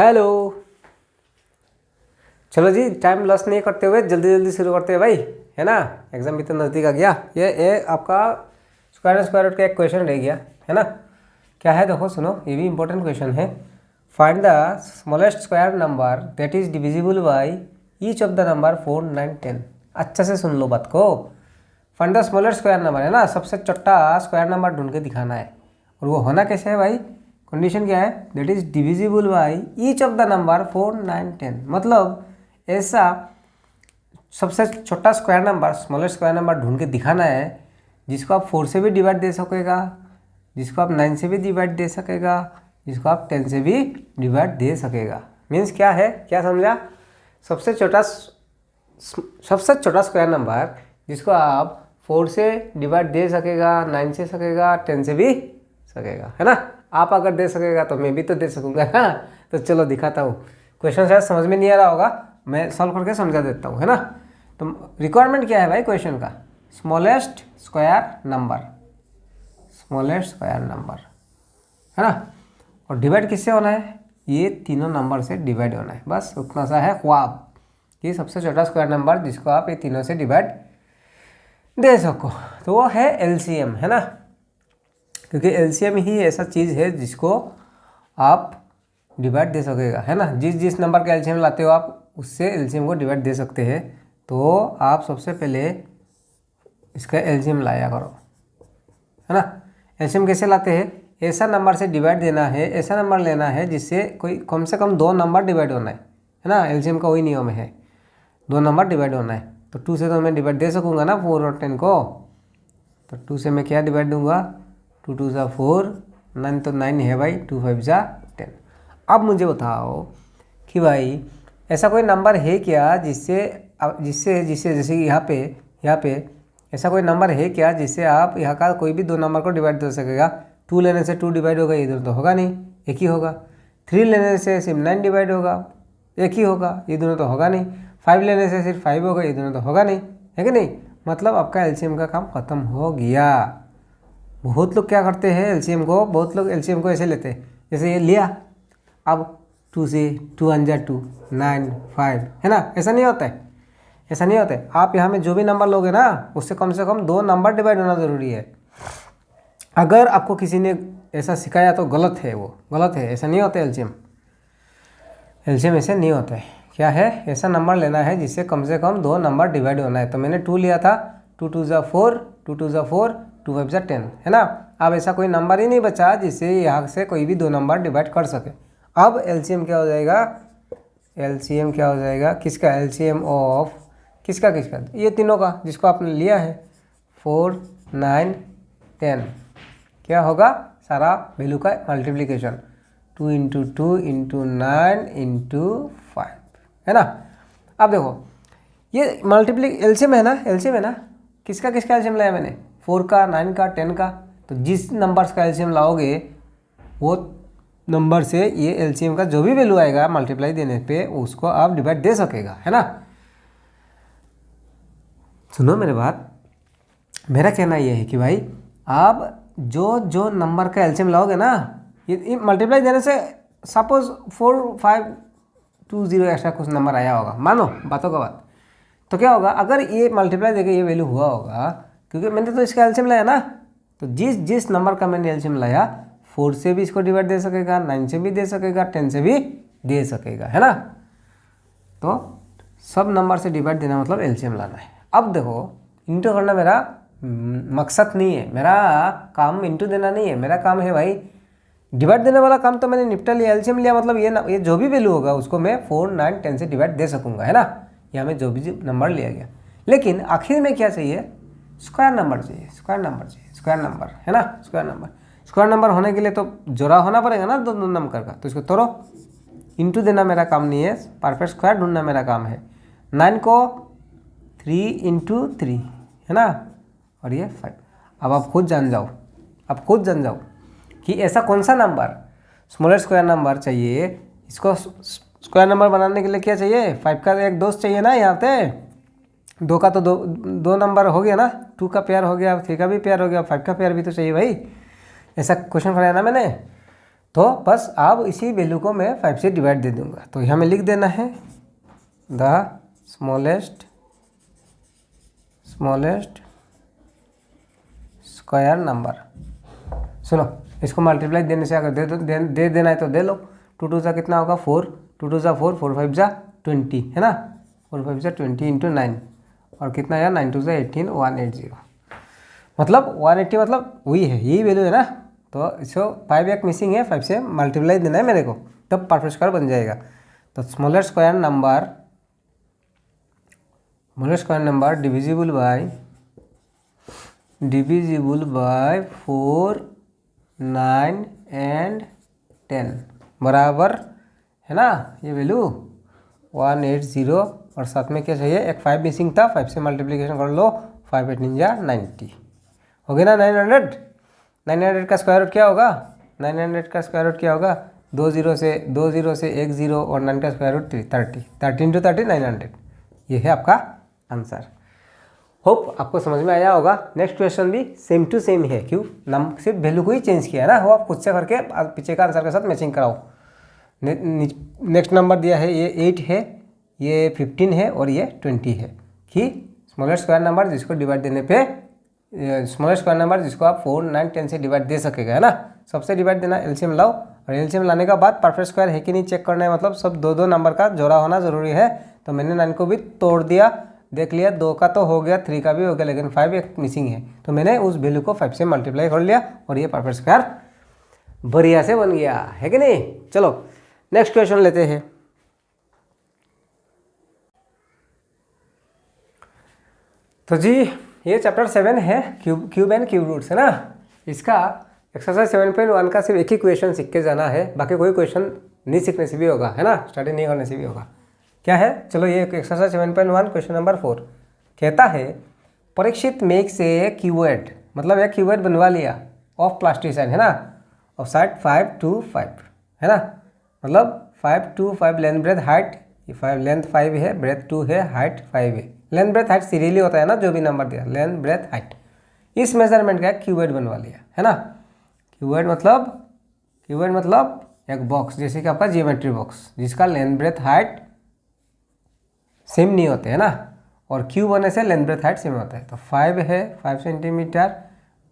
Hello. चलो जी, time loss नहीं करते हुए जल्दी जल्दी शुरू करते हैं भाई, है ना। एग्जाम भी तो नज़दीक आ गया। ये आपका स्क्वायर रूट का एक क्वेश्चन रह गया, है ना। क्या है देखो, सुनो, ये भी इंपॉर्टेंट क्वेश्चन है। Find the smallest square number that is divisible by each of the number 4, 9, 10। अच्छा से सुन लो बात को। Find the smallest square number, है ना, सबसे छोटा स्क्वायर नंबर ढूंढ के दिखाना है। और वो होना कैसे है भाई, कंडीशन क्या है, that is divisible by each of the number 4, 9, 10। मतलब ऐसा सबसे छोटा square number, smallest square number ढूंढ के दिखाना है जिसको आप 4 से भी डिवाइड दे सकेगा, जिसको आप 9 से भी डिवाइड दे सकेगा, जिसको आप 10 से भी डिवाइड दे सकेगा। मीन्स क्या है, क्या समझा? सबसे छोटा स्क्वायर नंबर जिसको आप 4 से डिवाइड दे सकेगा, 9 से सकेगा, 10 से भी सकेगा, है ना। आप अगर दे सकेगा तो मैं भी तो दे सकूंगा ना। तो चलो दिखाता हूँ। क्वेश्चन शायद समझ में नहीं आ रहा होगा, मैं सॉल्व करके समझा देता हूँ, है ना। तो रिक्वायरमेंट क्या है भाई क्वेश्चन का, smallest square number, smallest square number, है ना। और डिवाइड किससे होना है, ये तीनों नंबर से डिवाइड होना है। बस उतना सा है ख्वाब, ये सबसे छोटा स्क्वायर नंबर जिसको आप ये तीनों से डिवाइड दे सको। तो वो है एलसीएम, है ना। क्योंकि एलसीएम ही ऐसा चीज़ है जिसको आप डिवाइड दे सकेगा, है ना। जिस नंबर का एलसीएम लाते हो आप उससे एलसीएम को डिवाइड दे सकते हैं। तो आप सबसे पहले इसका एलसीएम लाया करो, है ना। एलसीएम कैसे लाते हैं, ऐसा नंबर से डिवाइड देना है, ऐसा नंबर लेना है जिससे कोई कम से कम 2 नंबर डिवाइड होना है ना। एलसीएम का वही नियम है, 2 नंबर डिवाइड होना है। तो 2 से तो मैं डिवाइड दे सकूंगा ना 4 और 10 को। तो 2 से मैं क्या डिवाइड दूंगा, 2 2 ज़ा 4, 9 तो 9 है भाई, 2 5 ज़ा 10। अब मुझे बताओ कि भाई ऐसा कोई नंबर है क्या जिससे जिससे जिससे जैसे यहाँ पे ऐसा कोई नंबर है क्या जिससे आप यहाँ का कोई भी 2 नंबर को डिवाइड कर सकेगा। 2 लेने से 2 डिवाइड होगा, इधर तो होगा नहीं, एक ही होगा। 3 लेने से सिर्फ 9 डिवाइड होगा, एक ही होगा, ये दोनों तो होगा नहीं। 5 लेने से सिर्फ 5 होगा, ये दोनों तो होगा नहीं, है कि नहीं। मतलब आपका एलसीएम का काम खत्म हो गया। बहुत लोग क्या करते हैं एलसीएम को, बहुत लोग एलसीएम को ऐसे लेते हैं, जैसे ये लिया, अब 2 से 2 1 जा 2, 9 5, है ना। ऐसा नहीं होता है, ऐसा नहीं होता है। आप यहाँ में जो भी नंबर लोगे ना उससे कम 2 नंबर डिवाइड होना ज़रूरी है। अगर आपको किसी ने ऐसा सिखाया तो गलत है, वो गलत है, ऐसा नहीं होता है एलसीएम। एलसीएम ऐसे नहीं होता है। क्या है, ऐसा नंबर लेना है जिससे कम से कम 2 नंबर डिवाइड होना है। तो मैंने 2 लिया था, 2 2 ज़ा 4, 2 2 ज़ा 4, 2 5 ज़ा 10, है ना। अब ऐसा कोई नंबर ही नहीं बचा जिससे यहाँ से कोई भी 2 नंबर डिवाइड कर सके। अब एलसीएम क्या हो जाएगा, एलसीएम क्या हो जाएगा, किसका एलसीएम ऑफ किसका, ये तीनों का जिसको आपने लिया है 4 9 10, क्या होगा, सारा वैल्यू का मल्टीप्लिकेशन 2 इंटू 2 इंटू 9 इंटू 5, है ना। अब देखो ये एलसीएम है ना, एलसीएम है ना, किसका एलसीएम लाया मैंने, 4 का, 9 का, 10 का। तो जिस नंबर्स का एलसीएम लाओगे वो नंबर से ये एलसीएम का जो भी वैल्यू आएगा मल्टीप्लाई देने पे उसको आप डिवाइड दे सकेगा, है ना। सुनो मेरे बात, मेरा कहना ये है कि भाई आप जो नंबर का एलसीएम लाओगे ना, ये मल्टीप्लाई देने से सपोज 4 5 2 0 ऐसा कुछ नंबर आया होगा, मानो बातों का बात, तो क्या होगा, अगर ये मल्टीप्लाई देके ये वैल्यू हुआ होगा, क्योंकि मैंने तो इसका एलसीएम लाया ना। तो जिस नंबर का मैंने एलसीएम लाया 4 से भी इसको डिवाइड दे सकेगा, 9 से भी दे सकेगा, 10 से भी दे सकेगा, है ना। तो सब नंबर से डिवाइड देना मतलब एलसीएम लाना है। अब देखो इंटू करना मेरा मकसद नहीं है, मेरा काम इंटू देना नहीं है, मेरा काम है भाई डिवाइड देने वाला काम तो मैंने निपटा लिया। एलसीएम लिया मतलब ये जो भी वैल्यू होगा उसको मैं 4 9 10 से डिवाइड दे सकूंगा, है ना। यहाँ में जो भी नंबर लिया गया, लेकिन आखिर में क्या चाहिए, स्क्वायर नंबर चाहिए, स्क्वायर नंबर चाहिए, स्क्वायर नंबर, है ना। स्क्वायर नंबर होने के लिए तो जोड़ा होना पड़ेगा ना 2 नंबर का। तो इसको तोड़ो, इंटू देना मेरा काम नहीं है, परफेक्ट स्क्वायर ढूंढना मेरा काम है। 9 को 3 इंटू 3, है ना, और ये 5। अब आप खुद जान जाओ कि ऐसा कौन सा नंबर स्मॉलेस्ट स्क्वायर नंबर चाहिए। इसको स्क्वायर नंबर बनाने के लिए क्या चाहिए, 5 का एक दोस्त चाहिए ना। यहाँ पे 2 का तो दो नंबर हो गया ना, 2 का पेयर हो गया, 3 का भी पेयर हो गया, 5 का पेयर भी तो चाहिए भाई। ऐसा क्वेश्चन कराया ना मैंने। तो बस अब इसी वैल्यू को मैं 5 से डिवाइड दे दूंगा। तो यहाँ में लिख देना है द स्मॉलेस्ट स्क्वायर नंबर। सुनो, इसको मल्टीप्लाई देने से अगर दे देना है तो दे लो। 2 2 सा कितना होगा 4, 2 2 सा 4, 4 5 जा 20 है ना, 4 5 जा 20 इंटू 9 और कितना यार 9 2 सा 18, 180 मतलब 180 मतलब वही है, यही वैल्यू है ना। तो इसको 5 एक मिसिंग है, 5 से मल्टीप्लाई देना है मेरे को, तब परफेक्ट स्क्वायर बन जाएगा। तो smallest square number divisible by 4, 9 and 10 बराबर है ना ये वैल्यू 180। और साथ में क्या चाहिए, एक 5 मिसिंग था, 5 से मल्टीप्लिकेशन कर लो, 5 8 9 90 हो गया ना 900। 900 का स्क्वायर रूट क्या होगा, 900 का स्क्वायर रूट क्या होगा, 2 0 से 1 0 और 9 का स्क्वायर रूट 30 30 इंटू 30 900। ये है आपका आंसर। होप आपको समझ में आया होगा। नेक्स्ट क्वेश्चन भी सेम टू सेम है, क्यों सिर्फ वैल्यू को ही चेंज किया है ना, वो आप खुद से करके पीछे का आंसर के साथ मैचिंग कराओ। नेक्स्ट नंबर दिया है, ये 8 है, ये 15 है और ये 20 है कि स्मॉलेस्ट स्क्वायर नंबर जिसको डिवाइड देने पे स्मॉलेस्ट स्क्वायर नंबर जिसको आप 4, 9, 10 से डिवाइड दे सकेगा है ना। सबसे डिवाइड देना, एलसीएम लाओ और एलसीएम लाने के बाद परफेक्ट स्क्वायर है कि नहीं चेक करना है, मतलब सब 2 2 नंबर का जोड़ा होना जरूरी है। तो मैंने 9 को भी तोड़ दिया, देख लिया 2 का तो हो गया, 3 का भी हो गया, लेकिन 5 एक मिसिंग है, तो मैंने उस वैल्यू को 5 से मल्टीप्लाई कर लिया और ये परफेक्ट स्क्वायर बढ़िया से बन गया है कि नहीं। चलो नेक्स्ट क्वेश्चन लेते हैं। तो जी ये चैप्टर 7 है, क्यूब एंड क्यूब रूट्स है ना। इसका एक्सरसाइज 7.1 का सिर्फ एक ही क्वेश्चन सीख के जाना है, बाकी कोई क्वेश्चन नहीं सीखने से भी होगा है ना, स्टडी नहीं करने से भी होगा। क्या है, चलो ये एक्सरसाइज 7.1 क्वेश्चन नंबर 4 कहता है परीक्षित मेक्स ए क्यूबॉइड, मतलब एक क्यूबॉइड बनवा लिया ऑफ प्लास्टिसाइन है ना, ऑफ साइड 5 to 5 है ना, मतलब 5 to 5 length breadth height, 5 length 5 है, ब्रेथ 2 है, हाइट 5 है। लेंथ ब्रेथ हाइट सीरियली होता है ना, जो भी नंबर दिया लेंथ ब्रेथ हाइट, इस मेजरमेंट का एक क्यूबॉइड बनवा लिया है ना। क्यूबॉइड मतलब एक बॉक्स, जैसे कि आपका जियोमेट्री बॉक्स जिसका लेंथ ब्रेथ हाइट सेम नहीं होते है ना, और क्यूब होने से लेंथ ब्रेथ हाइट सेम होता है। तो 5 है, 5 सेंटीमीटर,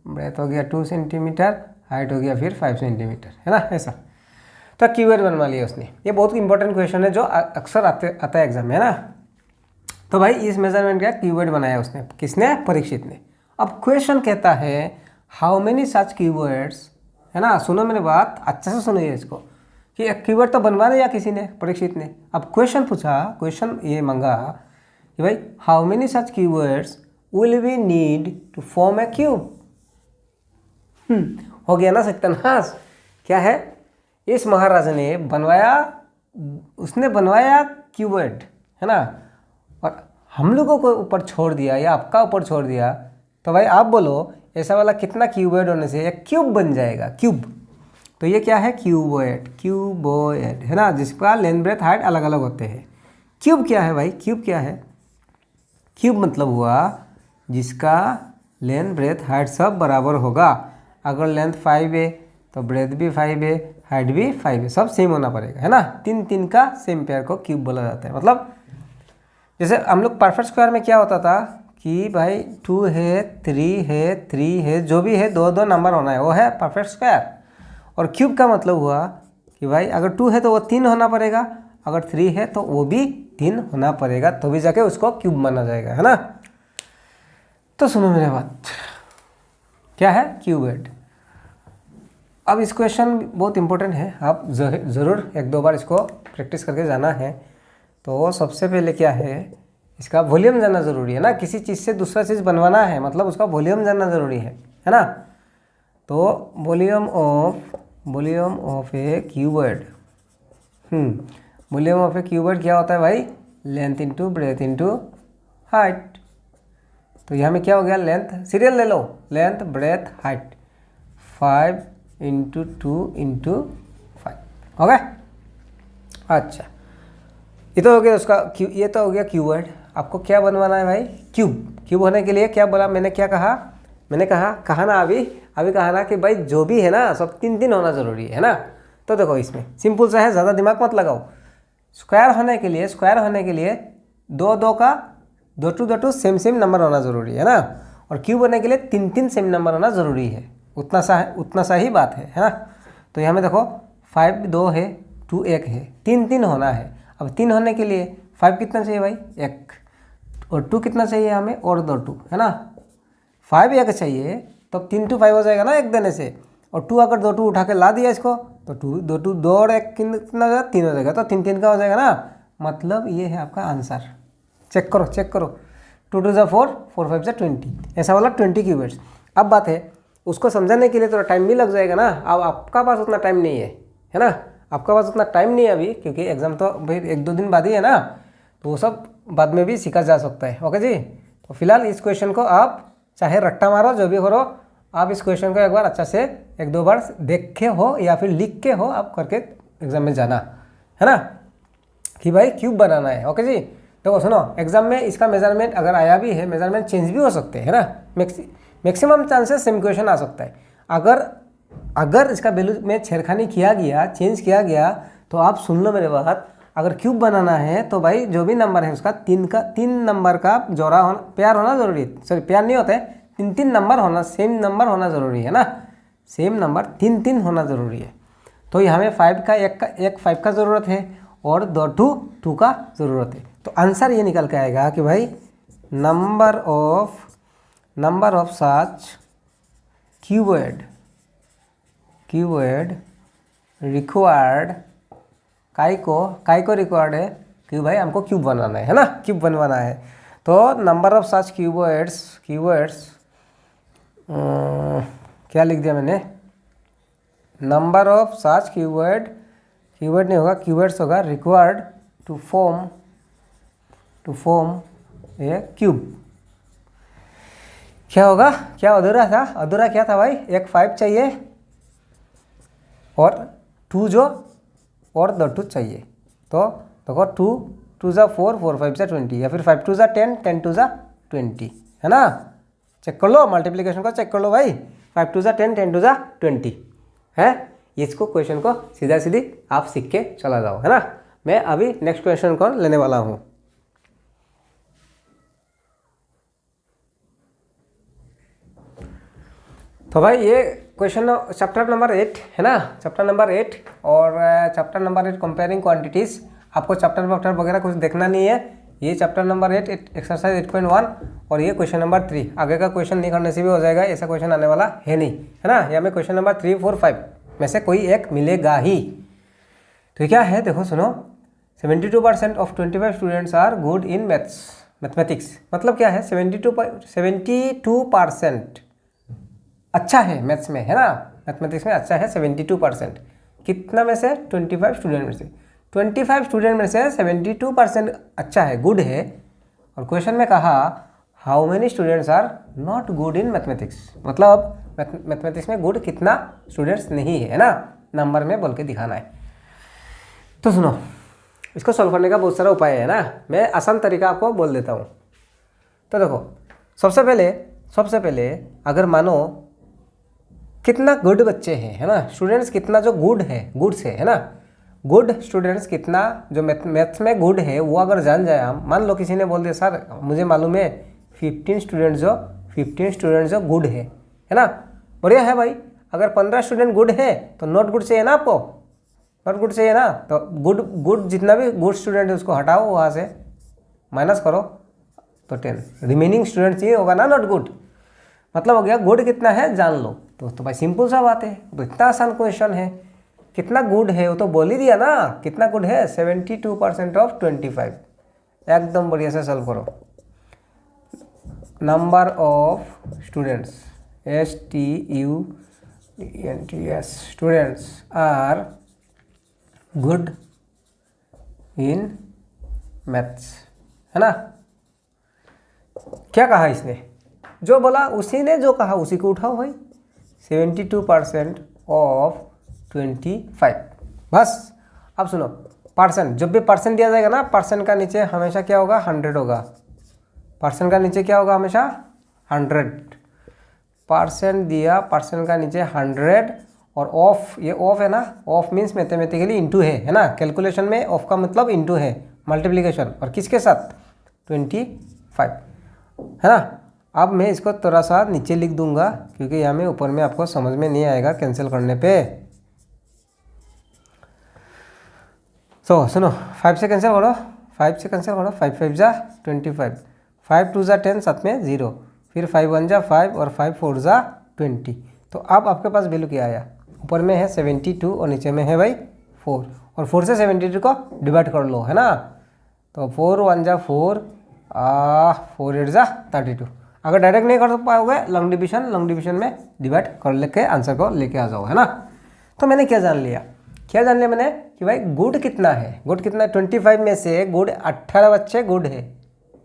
ब्रेथ हो गया 2 सेंटीमीटर, हाइट हो गया फिर 5 सेंटीमीटर है ना, ऐसा। तो क्यूबॉइड बनवा लिया उसने। ये बहुत इंपॉर्टेंट क्वेश्चन है जो अक्सर आता है एग्जाम में है ना। तो भाई इस मेजरमेंट का क्यूबॉइड बनाया उसने, किसने, परीक्षित ने। अब क्वेश्चन कहता है हाउ मेनी सच क्यूबॉइड्स है ना। सुनो मेरी बात, अच्छा से सुनिए इसको, कि एक क्यूबॉइड तो बनवा दिया किसी ने, परीक्षित ने। अब क्वेश्चन ये मांगा कि भाई how many such cuboids will we need to form a cube. हो गया ना सत्यानाश। क्या है, इस महाराज ने बनवाया क्यूबॉइड है ना, और हम लोगों को ऊपर छोड़ दिया या आपका ऊपर छोड़ दिया। तो भाई आप बोलो ऐसा वाला कितना क्यूबॉइड होने से एक क्यूब बन जाएगा, क्यूब। तो ये क्या है, क्यूबॉइड है ना, जिसका लेंथ ब्रेथ हाइट अलग अलग होते हैं। क्यूब क्या है भाई, क्यूब क्या है, क्यूब मतलब हुआ जिसका लेंथ ब्रेथ हाइट सब बराबर होगा। अगर लेंथ 5 है तो ब्रेथ भी 5 है, हाइट भी 5 है, सब सेम होना पड़ेगा है ना। 3 3 का सेम पेयर को क्यूब बोला जाता है। मतलब जैसे हम लोग परफेक्ट स्क्वायर में क्या होता था कि भाई 2 है, 3 है, जो भी है 2 2 नंबर होना है, वो है परफेक्ट स्क्वायर। और क्यूब का मतलब हुआ कि भाई अगर 2 है तो वो 3 होना पड़ेगा, अगर 3 है तो वो भी 3 होना पड़ेगा, तो भी जाके उसको क्यूब माना जाएगा है ना। तो सुनो मेरी बात, क्या है क्यूबॉइड। अब इस क्वेश्चन बहुत इंपॉर्टेंट है, आप ज़रूर 1-2 बार इसको प्रैक्टिस करके जाना है। तो सबसे पहले क्या है, इसका वॉल्यूम जानना ज़रूरी है ना। किसी चीज़ से दूसरा चीज़ बनवाना है मतलब उसका वॉल्यूम जानना ज़रूरी है ना। तो volume of A cuboid, volume of A cuboid क्या होता है भाई, length into breadth into height. तो यहाँ में क्या हो गया, लेंथ सीरियल ले लो, लेंथ ब्रेथ हाइट 5 × 2 × 5 हो गया। अच्छा ये तो हो गया उसका ये तो हो गया क्यूबॉइड। आपको क्या बनवाना है भाई, क्यूब होने के लिए क्या बोला मैंने, क्या कहा, मैंने कहा ना अभी कहा ना कि भाई जो भी है ना सब 3 3 होना ज़रूरी है ना। तो देखो इसमें सिंपल सा है, ज़्यादा दिमाग मत लगाओ। स्क्वायर होने के लिए दो दो का दो टू सेम सेम नंबर होना ज़रूरी है ना, और क्यूब होने के लिए तीन तीन सेम नंबर होना ज़रूरी है। उतना सा ही बात है ना। तो यहाँ में देखो 5 2 है, 2 1 है, 3 3 होना है। अब 3 होने के लिए 5 कितना चाहिए भाई 1, और 2 कितना चाहिए हमें, और 2 2 है ना। 5 1 चाहिए तो 3 2 5 हो जाएगा ना एक देने से, और 2 अगर 2 2 उठा के ला दिया इसको तो 2 और 1 कितना हो जाएगा 3 हो जाएगा, तो 3 3 का हो जाएगा ना। मतलब ये है आपका आंसर। चेक करो 2 2 4 4 5 20, ऐसा वाला 20 क्यूबिट्स। अब बात है उसको समझाने के लिए थोड़ा टाइम भी लग जाएगा ना। अब आपका पास उतना टाइम नहीं है ना, आपका पास उतना टाइम नहीं है अभी, क्योंकि एग्जाम तो भाई 1-2 दिन बाद ही है ना, तो वो सब बाद में भी सीखा जा सकता है। ओके जी, तो फिलहाल इस क्वेश्चन को आप चाहे रट्टा मारो जो भी करो, आप इस क्वेश्चन को एक बार अच्छा से 1-2 बार देखे हो या फिर लिख के हो आप करके एग्जाम में जाना है ना, कि भाई क्यूब बनाना है। ओके जी, देखो सुनो, एग्जाम में इसका मेजरमेंट अगर आया भी है, मेजरमेंट चेंज भी हो सकते हैं ना, मैक्सिमम चांसेस सेम क्वेश्चन आ सकता है। अगर इसका वैल्यू में छेड़खानी किया गया, चेंज किया गया, तो आप सुन लो मेरे बात, अगर क्यूब बनाना है तो भाई जो भी नंबर है उसका 3 नंबर का जोड़ा होना, पेयर होना जरूरी है। सॉरी पेयर नहीं होता है, 3 नंबर होना, सेम नंबर होना ज़रूरी है ना, सेम नंबर 3 होना ज़रूरी है। तो यहाँ में 5 का 5 का ज़रूरत है, और 2 2 का ज़रूरत है। तो आंसर ये निकल के आएगा कि भाई number of such cuboid required, काय को रिक्वायर्ड है कि भाई हमको क्यूब बनाना है ना, क्यूब बनवाना है। तो नंबर ऑफ सच क्यूबॉइड्स क्या लिख दिया मैंने, नंबर ऑफ सच क्यूबॉइड नहीं होगा, क्यूबॉइड्स होगा, required to form a cube. क्या होगा, क्या अधूरा क्या था भाई, एक 5 चाहिए और 2 और 2 2 चाहिए। तो देखो 2 2 4 4 5 20, या फिर 5 2 10 10 2 20 है ना। चेक कर लो, मल्टीप्लिकेशन को चेक कर लो भाई, 5 2 10 10 2 20 है। इसको क्वेश्चन को सीधी आप सीख के चला जाओ है ना। मैं अभी नेक्स्ट क्वेश्चन को लेने वाला हूँ। तो भाई ये क्वेश्चन चैप्टर नंबर 8 है ना, चैप्टर नंबर 8, और चैप्टर नंबर 8 कंपेयरिंग क्वांटिटीज़। आपको चैप्टर वगैरह कुछ देखना नहीं है, ये चैप्टर नंबर 8 एक्सरसाइज 8.1, और ये क्वेश्चन नंबर 3। आगे का क्वेश्चन नहीं करने से भी हो जाएगा, ऐसा क्वेश्चन आने वाला है नहीं है ना। या में क्वेश्चन नंबर 3 4 5 में से कोई एक मिलेगा ही। तो क्या है देखो सुनो, 72% of 25 students are good in mathematics. मतलब क्या है, 72% अच्छा है मैथ्स में है ना, मैथमेटिक्स में अच्छा है 72%। कितना में से, 25 स्टूडेंट में से, 25 स्टूडेंट में से 72% अच्छा है, गुड है। और क्वेश्चन में कहा how many students are not good in mathematics, मतलब मैथमेटिक्स में गुड कितना स्टूडेंट्स नहीं है ना, नंबर में बोल के दिखाना है। तो सुनो, इसको सॉल्व करने का बहुत सारा उपाय है ना, मैं आसान तरीका आपको बोल देता हूँ। तो देखो सबसे पहले अगर मानो कितना गुड बच्चे हैं है ना, स्टूडेंट्स कितना जो गुड से है ना, गुड स्टूडेंट्स कितना जो मैथ्स में गुड है वो अगर जान जाए हम, मान लो किसी ने बोल दिया सर मुझे मालूम है 15 स्टूडेंट्स जो गुड है ना, बढ़िया है भाई। अगर 15 स्टूडेंट गुड है तो नॉट गुड चाहिए ना, आपको नॉट गुड चाहिए ना, तो गुड जितना भी गुड स्टूडेंट है उसको हटाओ, वहाँ से माइनस करो तो 10, रिमेनिंग स्टूडेंट्स ये होगा ना नॉट गुड। मतलब हो गया गुड कितना है जान लो। तो भाई सिंपल सा बात है, तो इतना आसान क्वेश्चन है, कितना गुड है वो तो बोल ही दिया ना, कितना गुड है 72% ऑफ 25, एकदम बढ़िया से सॉल्व करो। Number of students students are good in maths है ना। क्या कहा इसने, जो बोला उसी ने जो कहा उसी को उठाओ भाई, 72% ऑफ 25। बस अब सुनो, परसेंट, जब भी परसेंट दिया जाएगा ना, परसेंट का नीचे हमेशा क्या होगा 100 होगा, परसेंट का नीचे क्या होगा हमेशा 100। परसेंट दिया, परसेंट का नीचे 100, और ऑफ, ये ऑफ है ना, ऑफ मीन्स मैथमेटिकली इंटू है ना, कैलकुलेशन में ऑफ का मतलब इंटू है, मल्टीप्लिकेशन, और किसके साथ 25, है ना। अब मैं इसको थोड़ा सा नीचे लिख दूंगा क्योंकि यहाँ में ऊपर में आपको समझ में नहीं आएगा कैंसिल करने पे। तो सुनो, 5 से कैंसिल करो, 5 से कैंसिल करो, 5 5 जा 25, 5 2 जा 10, साथ में 0, फिर 5 1 जा 5 और 5 4 जा 20। तो अब आपके पास वैल्यू क्या आया, ऊपर में है 72 और नीचे में है भाई 4, और 4 से 72 को डिवाइड कर लो, है ना। तो 4 1 जा 4, 4 8 जा 32। अगर डायरेक्ट नहीं कर पाओगे लॉन्ग डिवीजन में डिवाइड कर लेके आंसर को लेके आ जाओ, है ना। तो मैंने क्या जान लिया मैंने कि भाई गुड कितना है, 25 में से गुड 18 बच्चे गुड है।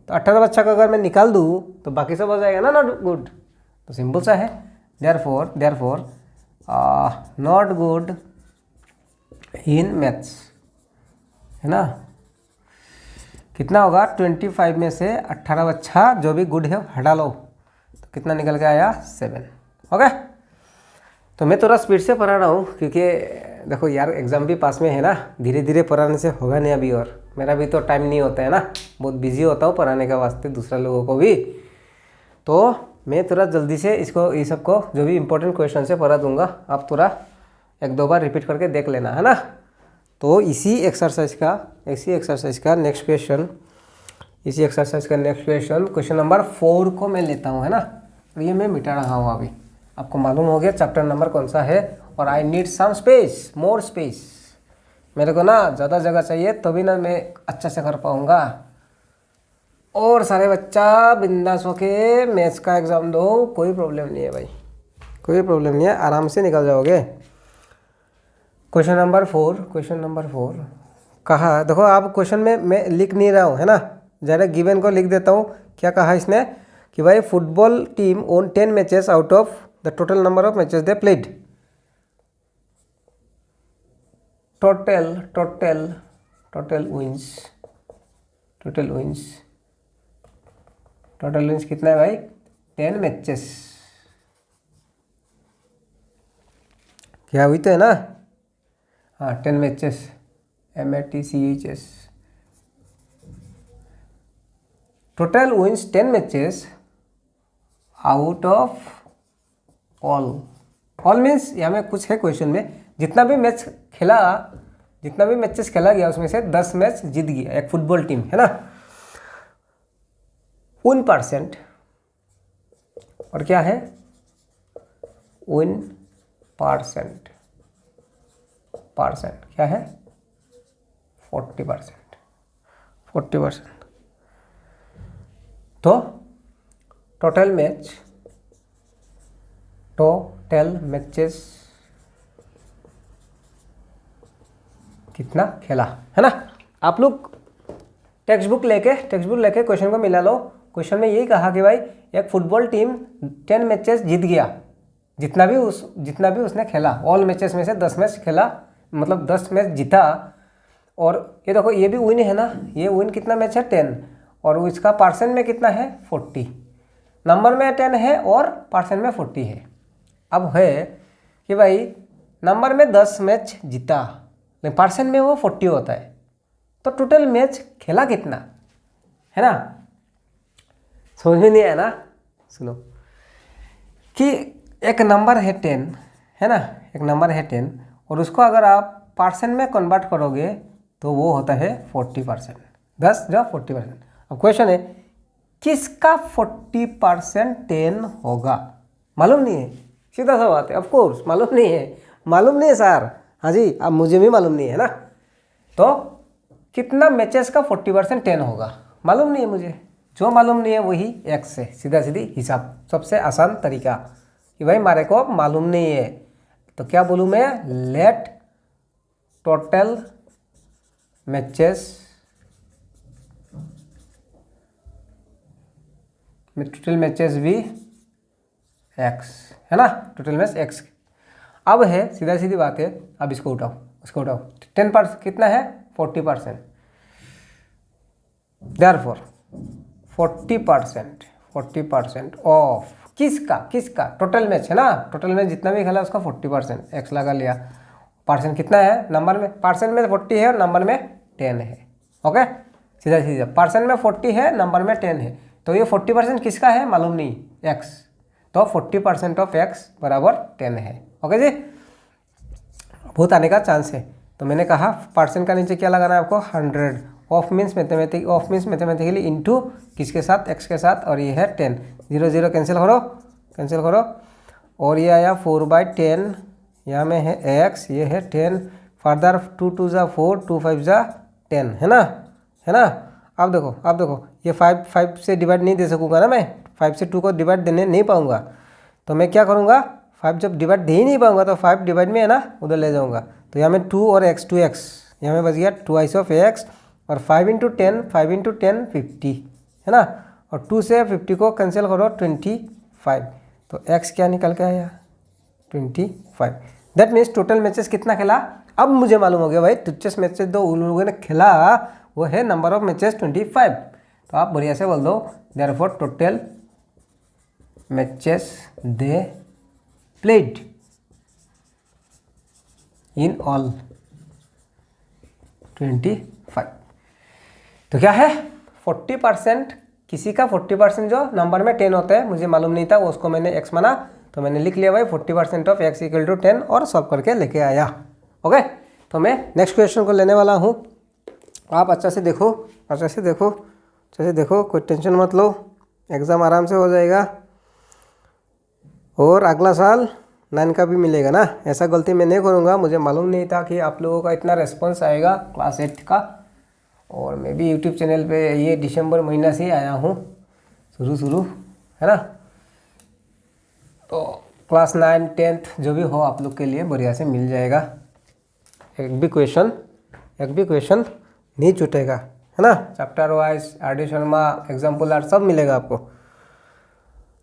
तो 18 बच्चा को अगर मैं निकाल दूँ तो बाकी सब हो जाएगा ना नॉट गुड। तो सिंपल सा है, therefore not good in maths, है ना। कितना होगा, 25 में से 18 बच्चा जो भी गुड है हटा लो, तो कितना निकल के आया 7। ओके, तो मैं थोड़ा स्पीड से पढ़ा रहा हूँ क्योंकि देखो यार एग्ज़ाम भी पास में है ना, धीरे धीरे पढ़ाने से होगा नहीं अभी, और मेरा भी तो टाइम नहीं होता है ना, बहुत बिजी होता हूँ पढ़ाने के वास्ते दूसरा लोगों को भी। तो मैं थोड़ा जल्दी से इसको ये सबको जो भी इंपॉर्टेंट क्वेश्चन से पढ़ा दूंगा, आप थोड़ा 1-2 बार रिपीट करके देख लेना, है ना। तो इसी एक्सरसाइज का नेक्स्ट क्वेश्चन, क्वेश्चन नंबर 4 को मैं लेता हूँ, है ना। और ये मैं मिटा रहा हूँ अभी, आपको मालूम हो गया चैप्टर नंबर कौन सा है। और I need some space, more space, मेरे को ना ज़्यादा जगह चाहिए तभी ना मैं अच्छा से कर पाऊँगा। और सारे बच्चा बिंदास होके मैथ्स का एग्ज़ाम दो, कोई प्रॉब्लम नहीं है भाई, कोई प्रॉब्लम नहीं है, आराम से निकल जाओगे। क्वेश्चन नंबर 4 कहा, देखो आप क्वेश्चन में मैं लिख नहीं रहा हूँ, है ना, ज़रा गिवन को लिख देता हूँ। क्या कहा इसने कि भाई football team won 10 matches out of the total number of matches they played. Total wins कितना है भाई, 10 मैचेस। क्या हुई तो है ना, हाँ 10 matches, MATCHS। Total wins 10 matches out of all means यहाँ में कुछ है क्वेश्चन में, जितना भी मैचेस खेला गया उसमें से 10 मैच जीत गया एक फुटबॉल टीम, है ना। 1%, और क्या है 1%, क्या है 40%। तो टोटल मैचेस कितना खेला, है ना। आप लोग टेक्स्ट बुक लेके क्वेश्चन को मिला लो। क्वेश्चन में यही कहा कि भाई एक फुटबॉल टीम 10 मैचेस जीत गया, जितना भी उसने खेला, ऑल मैचेस में से 10 मैच खेला, मतलब 10 मैच जीता। और ये देखो ये भी विन है ना, ये विन कितना मैच है 10, और इसका परसेंट में कितना है 40, नंबर में 10 है और परसेंट में 40 है। अब है कि भाई नंबर में 10 मैच जीता, लेकिन परसेंट में वो 40 होता है, तो टोटल मैच खेला कितना, है ना। समझ में नहीं आया ना, सुनो कि एक नंबर है 10, है ना, एक नंबर है 10, और उसको अगर आप परसेंट में कन्वर्ट करोगे तो वो होता है 40%, 10 जो 40%। अब क्वेश्चन है किसका 40% 10 होगा, मालूम नहीं है, सीधा सा बात है, ऑफ कोर्स मालूम नहीं है सर, हाँ जी, अब मुझे भी मालूम नहीं है ना। तो कितना मैचेस का 40% 10 होगा, मालूम नहीं है मुझे, जो मालूम नहीं है वही x से सीधा सीधी हिसाब, सबसे आसान तरीका कि भाई हमारे को मालूम नहीं है, तो क्या बोलूँ मैं, लेट टोटल मैचेस भी x, है ना, टोटल मैच x। अब है सीधा सीधी बात है, अब इसको उठाओ 10% कितना है 40%, देयरफॉर 40% ऑफ किसका किसका टोटल मैच है ना, टोटल मैच जितना भी खेला उसका 40%, एक्स लगा लिया। परसेंट कितना है नंबर में, परसेंट में 40 है और नंबर में 10 है। ओके, सीधा सीधा परसेंट में 40 है, नंबर में 10 है, तो ये 40% किसका है मालूम नहीं, एक्स, तो 40% ऑफ एक्स बराबर 10 है। ओके जी, बहुत आने का चांस है। तो मैंने कहा परसेंट का नीचे क्या लगाना है आपको 100, ऑफ मीन्स मैथमेटिकली इनटू किसके साथ, एक्स के साथ, और ये है 10, 0 0 कैंसिल करो, और ये आया 4/10, यहाँ में है एक्स, ये है 10, फर्दर 2 2 ज़ा 4, 2 5 ज़ा 10, है ना। अब देखो ये 5 से डिवाइड नहीं दे सकूँगा ना मैं, 5 से 2 को डिवाइड देने नहीं पाऊँगा, तो मैं क्या करूँगा, 5 जब डिवाइड दे ही नहीं पाऊँगा तो 5 डिवाइड में है ना उधर ले जाऊँगा, तो यहाँ में 2 और एक्स, 2x, यहाँ में बच गया 2 ऑफ एक्स, और 5 × 10, 5 × 10 50, है ना, और 2 से 50 को कैंसिल करो 25, तो x क्या निकल के आया 25। दैट मीन्स टोटल मैचेस कितना खेला, अब मुझे मालूम हो गया भाई टचेस मैचेस जो उन लोगों ने खेला वो है नंबर ऑफ मैचेस 25। तो आप बढ़िया से बोल दो therefore total matches they played in all 25। तो क्या है 40%, किसी का 40% जो नंबर में 10 होता है, मुझे मालूम नहीं था, वो उसको मैंने x माना, तो मैंने लिख लिया भाई 40% ऑफ x इक्वल टू 10 और सॉल्व करके लेके आया। ओके, तो मैं नेक्स्ट क्वेश्चन को लेने वाला हूँ, आप अच्छा से देखो, कोई टेंशन मत लो, एग्ज़ाम आराम से हो जाएगा, और अगला साल 9 का भी मिलेगा ना, ऐसा गलती मैं नहीं करूँगा। मुझे मालूम नहीं था कि आप लोगों का इतना रेस्पॉन्स आएगा क्लास 8 का, और मैं भी यूट्यूब चैनल पे ये दिसंबर महीना से ही आया हूँ, शुरू है ना, तो क्लास 9 10th जो भी हो आप लोग के लिए बढ़िया से मिल जाएगा, एक भी क्वेश्चन नहीं छूटेगा, है ना, chapter wise RD Sharma example are सब मिलेगा आपको।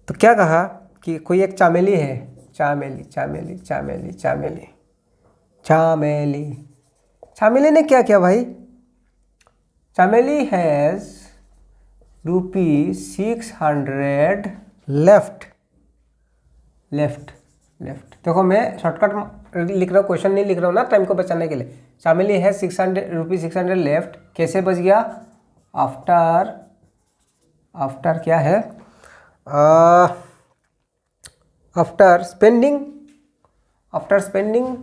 तो क्या कहा कि कोई एक चामेली है, चामेली ने क्या किया भाई, चामेली हैज़ ₹600 लेफ्ट। देखो मैं शॉर्टकट लिख रहा हूँ, क्वेश्चन नहीं लिख रहा हूँ ना टाइम को बचाने के लिए। चामेली है ₹600 लेफ्ट, कैसे बच गया, आफ्टर क्या है, आफ्टर स्पेंडिंग 75%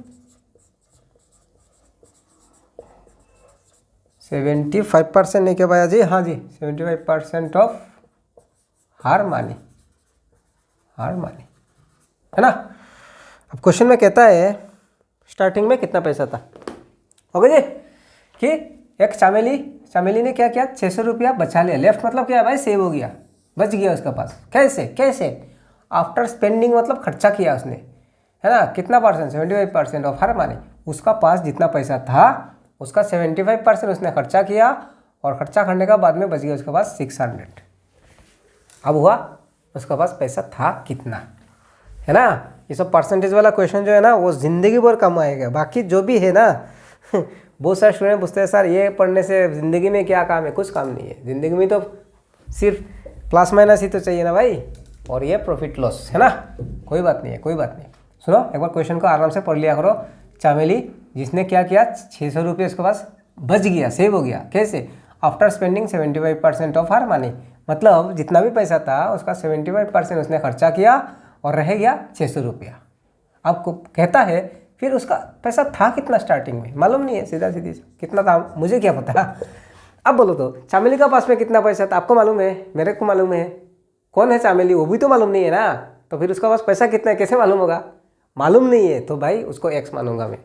नहीं क्या भाई जी, हाँ जी 75% ऑफ हार मानी, है ना। अब क्वेश्चन में कहता है स्टार्टिंग में कितना पैसा था, ओके जी, कि एक चामेली ने क्या किया, 600 रुपया बचा लिया, लेफ्ट मतलब क्या है भाई, सेव हो गया, बच गया उसका पास, कैसे आफ्टर स्पेंडिंग मतलब खर्चा किया उसने, है ना, कितना परसेंट, 75% ऑफ हर मानी, उसका पास जितना पैसा था उसका 75% उसने खर्चा किया, और खर्चा करने का बाद में बच गया उसके पास 600। अब हुआ उसके पास पैसा था कितना, है ना। ये सब परसेंटेज वाला क्वेश्चन जो है ना वो ज़िंदगी भर काम आएगा, बाकी जो भी है ना बहुत सारे स्टूडेंट पूछते हैं सर ये पढ़ने से ज़िंदगी में क्या काम है, कुछ काम नहीं है, ज़िंदगी में तो सिर्फ प्लस माइनस ही तो चाहिए ना भाई, और ये प्रॉफिट लॉस, है ना, कोई बात नहीं। सुनो एक बार क्वेश्चन को आराम से पढ़ लिया करो। चामेली जिसने क्या किया, 600 रुपये उसके पास बच गया, सेव हो गया, कैसे, after spending 75% of her money, मतलब जितना भी पैसा था उसका 75% उसने खर्चा किया और रह गया 600 रुपया। आपको कहता है फिर उसका पैसा था कितना स्टार्टिंग में, मालूम नहीं है, सीधा कितना था मुझे क्या पता। अब बोलो तो चामेली का पास में कितना पैसा था, आपको मालूम है, मेरे को मालूम है, कौन है चामेली वो भी तो मालूम नहीं है ना, तो फिर उसका पास पैसा कितना है कैसे मालूम होगा, मालूम नहीं है, तो भाई उसको एक्स मानूंगा मैं।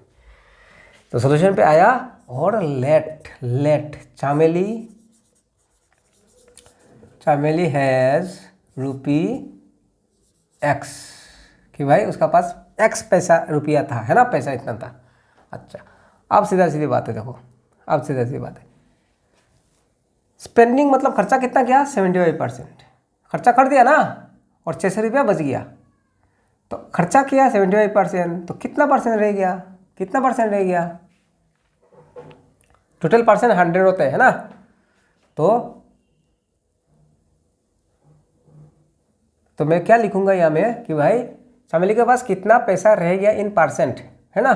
तो सोल्यूशन पे आया और लेट चामेली हैज़ ₹x, कि भाई उसका पास x पैसा रुपया था, है ना, पैसा इतना था। अच्छा अब सीधी बात है, देखो अब सीधी बात है, स्पेंडिंग मतलब खर्चा कितना किया, 75% खर्चा कर दिया ना, और 600 रुपया बच गया, तो खर्चा किया 75%, तो कितना परसेंट रह गया, टोटल परसेंट 100 होता है ना, तो तो मैं क्या लिखूंगा यहाँ में कि भाई चमेली के पास कितना पैसा रह गया इन परसेंट, है ना।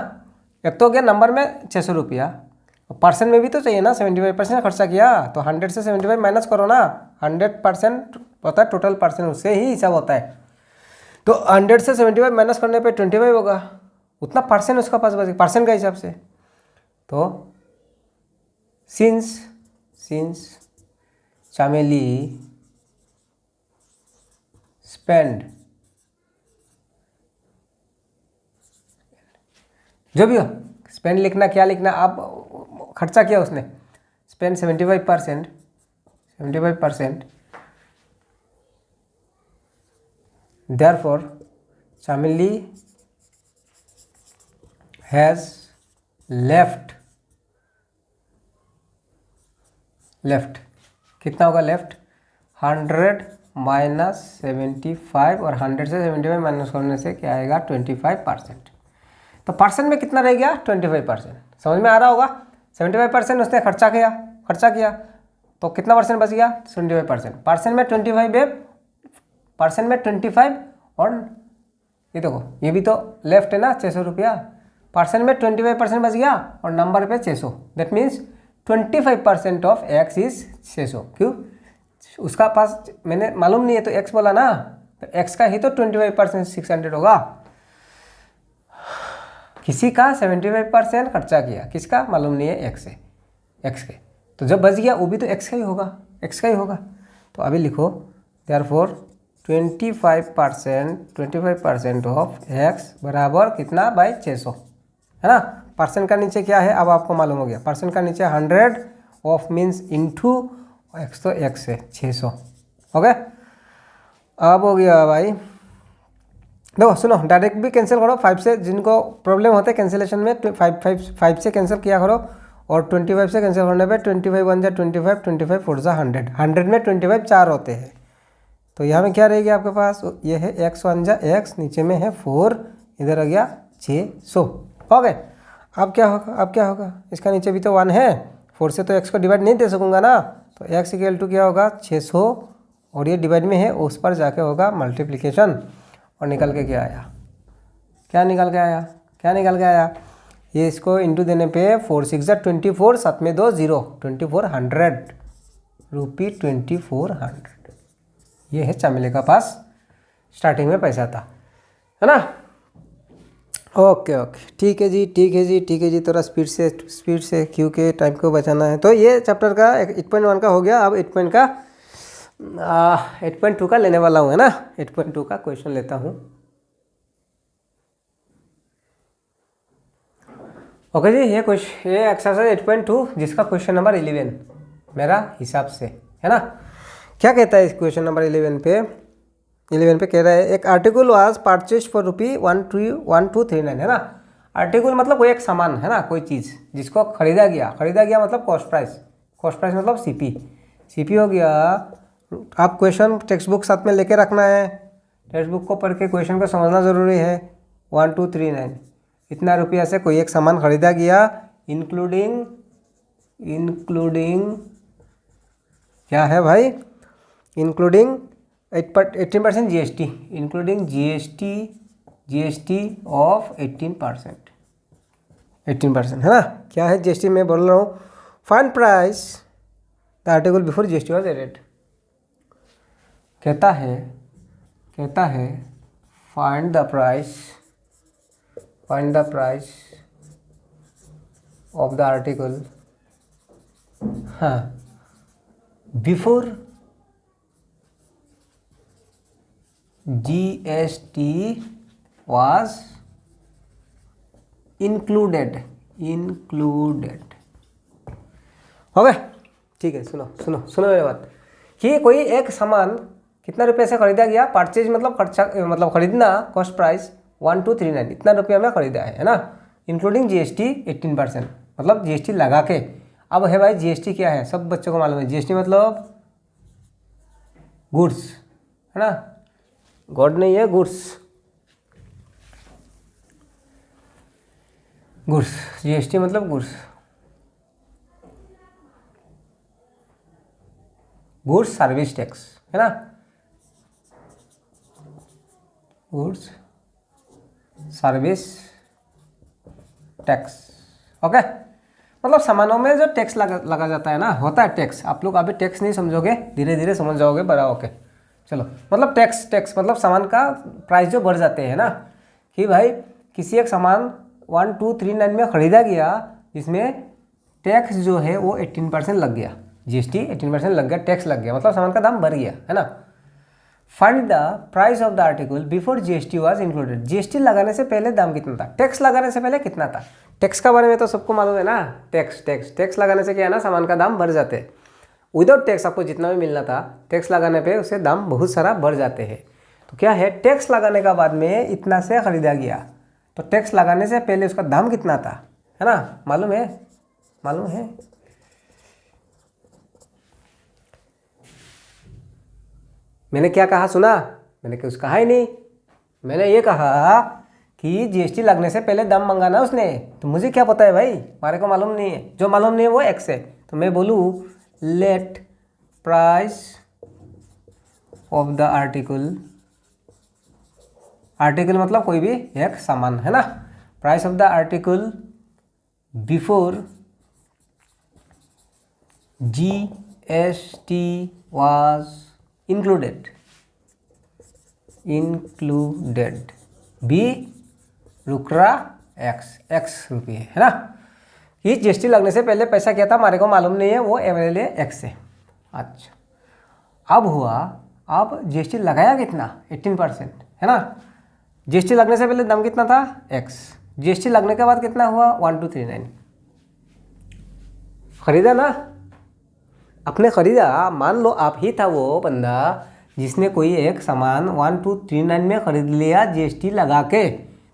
एक तो हो गया नंबर में 600 रुपया, परसेंट में भी तो चाहिए ना, 75% खर्चा किया, तो 100 से 75 माइनस करो ना, 100% होता है टोटल परसेंट, उससे ही हिसाब होता है। तो 100 से 75 माइनस करने पे 25 होगा, उतना परसेंट उसका पास बचेगा परसेंट का हिसाब से। तो सिंस चमेली स्पेंड, जो भी हो स्पेंड लिखना, क्या लिखना, आप खर्चा किया उसने, spend 75%, therefore Chameli has left कितना होगा लेफ्ट, 100 माइनस 75, और 100 से 75 माइनस करने से क्या आएगा 25%। तो परसेंट में कितना रह गया 25%, समझ में आ रहा होगा। 75% उसने खर्चा किया तो कितना परसेंट बच गया 75%। परसेंट में 25 है, परसेंट में 25, और ये देखो ये भी तो लेफ्ट है ना 600 रुपया, परसेंट में 25% बच गया और नंबर पे 600, that means 25% of x is 600। क्यों, उसका पास मैंने मालूम नहीं है तो एक्स बोला ना, तो एक्स का ही तो 25% 600 होगा। किसी का 75% खर्चा किया, किसका मालूम नहीं है, एक्स है, एक्स के, तो जब बच गया वो भी तो एक्स का ही होगा, तो अभी लिखो देयरफॉर 25% ऑफ एक्स बराबर कितना बाई 600, है ना। परसेंट का नीचे क्या है अब आपको मालूम हो गया, परसेंट का नीचे 100 ऑफ मीन्स इनटू एक्स, तो एक्स है 600। ओके, अब हो गया भाई। देखो सुनो, डायरेक्ट भी कैंसिल करो 5 से, जिनको प्रॉब्लम होता है कैंसिलेशन में 5 से कैंसिल किया करो, और 25 से कैंसिल करने पे 25 1 जा 25, 25 4 जा 100, 100 में 25 4 होते हैं, तो यहाँ में क्या रहेगी आपके पास, ये है x 1 जा x, नीचे में है 4, इधर आ गया 600। हो गए, अब क्या होगा, इसका नीचे भी तो 1 है, 4 से तो x को डिवाइड नहीं दे सकूँगा ना, तो x इक्वल टू क्या होगा 600, और ये डिवाइड में है उस पर जाके होगा मल्टीप्लिकेशन, और निकल के क्या आया, क्या निकल के आया, ये इसको इंटू देने पे 4 6 जा 24, 7 में 2 0, 2400 रुपी 2400, ये है चमेली का पास स्टार्टिंग में पैसा था, है ना। ओके ठीक है जी, थोड़ा स्पीड से क्योंकि टाइम को बचाना है। तो ये चैप्टर का 8.1 का हो गया। अब 8.2 का लेने वाला हूँ, है ना। 8.2 का क्वेश्चन लेता हूँ। ओके जी, ये एक्सरसाइज 8.2 जिसका क्वेश्चन नंबर 11 मेरा हिसाब से, है ना। क्या कहता है इस क्वेश्चन नंबर 11 पे कह रहा है, एक आर्टिकल वाज परचेज फॉर ₹1239, है ना। आर्टिकल मतलब कोई एक सामान, है ना, कोई चीज़ जिसको खरीदा गया मतलब कॉस्ट प्राइस मतलब सीपी हो गया। आप क्वेश्चन टेक्स्ट बुक साथ में लेके रखना है, टेक्स्ट बुक को पढ़ के क्वेश्चन को समझना ज़रूरी है। 1239 इतना रुपया से कोई एक सामान खरीदा गया, इंक्लूडिंग क्या है भाई, including 18% GST, including GST of 18%, है ना। क्या है GST, मैं बोल रहा हूँ find price the article before GST was added. कहता है find the price of the article, हाँ, बिफोर GST was included। हो गए, ठीक है। सुनो मेरी बात, कि कोई एक सामान कितना रुपये से खरीदा गया, परचेज मतलब खर्चा खरीदना, कॉस्ट प्राइस 1239 इतना रुपया में खरीदा है ना, इंक्लूडिंग GST 18% मतलब GST लगा के। अब है भाई GST क्या है, सब बच्चों को मालूम है। GST मतलब गुड्स, है ना, गॉड नहीं है, गुड्स। GST मतलब गुड्स सर्विस टैक्स, है ना। Goods service tax. ओके, मतलब सामानों में जो टैक्स लगा जाता है ना, होता है टैक्स। आप लोग अभी टैक्स नहीं समझोगे, धीरे धीरे समझ जाओगे बड़ा। ओके चलो, मतलब टैक्स मतलब सामान का प्राइस जो बढ़ जाते हैं ना, कि भाई किसी एक सामान 1239 में ख़रीदा गया जिसमें टैक्स जो है वो 18% लग गया, जीएसटी 18% लग गया, टैक्स लग गया, मतलब सामान का दाम बढ़ गया, है ना। Find the price of the article before GST was included. GST लगाने से पहले दाम कितना था, टैक्स लगाने से पहले कितना था। टैक्स का बारे में तो सबको मालूम है ना, टैक्स लगाने से क्या है ना, सामान का दाम बढ़ जाते हैं। विदाउट टैक्स आपको जितना भी मिलना था, टैक्स लगाने पे उससे दाम बहुत सारा बढ़ जाते हैं। तो क्या है, टैक्स लगाने का बाद में इतना से खरीदा गया, तो टैक्स लगाने से पहले उसका दाम कितना था, है ना, मालूम है, मालूम है। मैंने क्या कहा सुना, मैंने कुछ कहा ही नहीं। मैंने ये कहा कि जीएसटी लगने से पहले दाम मंगाना उसने, तो मुझे क्या पता है भाई, हमारे को मालूम नहीं है। जो मालूम नहीं है वो एक्स है। तो मैं बोलूँ let price of the article, article मतलब कोई भी एक सामान, है ना। Price of the article before GST was included be रुकरा एक्स रुपये, है ना। कि जीएसटी लगने से पहले पैसा क्या था हमारे को मालूम नहीं है, वो एवरेज एक्स है। अच्छा, अब हुआ, अब जीएसटी लगाया कितना, 18%, है ना। जीएसटी लगने से पहले दाम कितना था, एक्स। जीएसटी लगने के बाद कितना हुआ, 1239। खरीदा ना, आपने खरीदा। मान लो आप ही था वो बंदा जिसने कोई एक सामान 1239 में खरीद लिया जीएसटी लगा के।